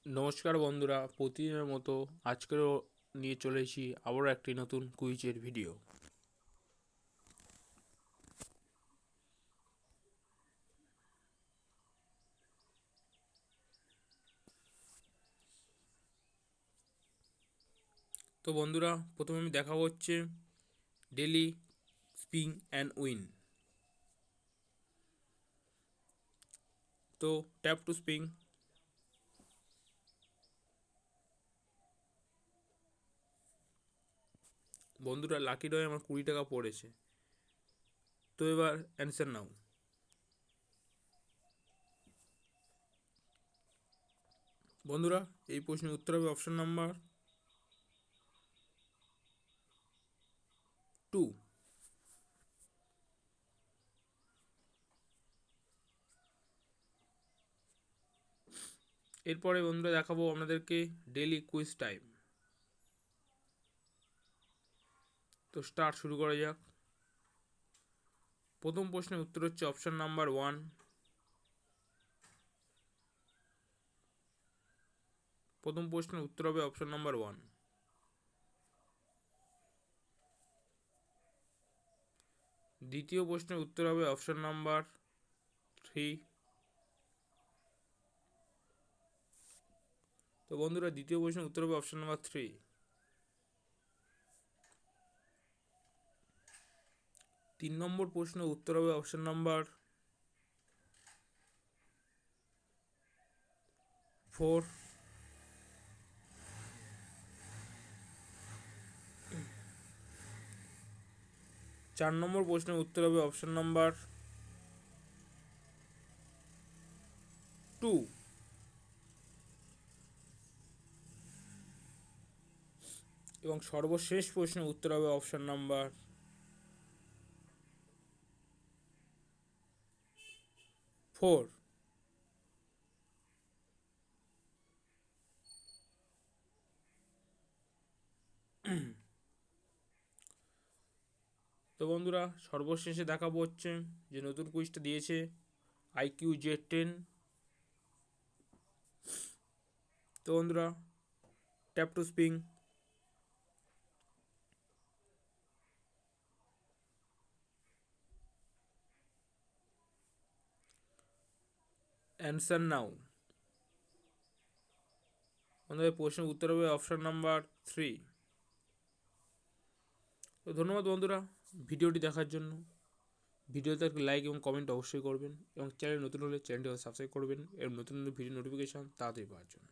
নমস্কার বন্ধুরা, প্রতিদিনের মতো আজকেরও নিয়ে চলেছি আবারও একটি নতুন কুইজের ভিডিও। তো বন্ধুরা, প্রথমে আমি দেখাবো হচ্ছে ডেলি স্পিং অ্যান্ড উইন। তো ট্যাপ টু স্পিং। বন্ধুরা, লাকি ড্রয়ে আমার 20 টাকা পড়েছে। তো এবার অ্যান্সার নাও। বন্ধুরা, এই প্রশ্নের উত্তর হবে অপশন নাম্বার 2। এরপরে বন্ধুরা দেখাবো আপনাদেরকে ডেলি কুইজ টাইম। তো স্টার্ট, শুরু করা যাক। প্রথম প্রশ্নের উত্তর হচ্ছে অপশন নাম্বার 1। প্রথম প্রশ্নের উত্তর হবে অপশন নাম্বার 1। দ্বিতীয় প্রশ্নের উত্তর হবে অপশন নাম্বার 3। তো বন্ধুরা, দ্বিতীয় প্রশ্নের উত্তর হবে অপশন নাম্বার 3। তিন নম্বর প্রশ্নের উত্তর হবে অপশন নাম্বার 4। চার নম্বর প্রশ্নের উত্তর হবে অপশন নাম্বার 2। এবং সর্বশেষ প্রশ্নের উত্তর হবে অপশন নাম্বার 4। তো বন্ধুরা, সর্বশেষে দেখাবো হচ্ছে যে নতুন কুইজটা দিয়েছে IQ-Z10। তো বন্ধুরা, ট্যাপ টু স্পিং। অ্যান্সার নাও। বন্ধুরা, প্রশ্নের উত্তর হবে অপশন নাম্বার 3। তো ধন্যবাদ বন্ধুরা ভিডিওটি দেখার জন্য। ভিডিওতে লাইক এবং কমেন্ট অবশ্যই করবেন, এবং চ্যানেল নতুন হলে চ্যানেলটি সাবস্ক্রাইব করবেন এবং নতুন নতুন ভিডিও নোটিফিকেশান তাড়াতাড়ি পাওয়ার জন্য।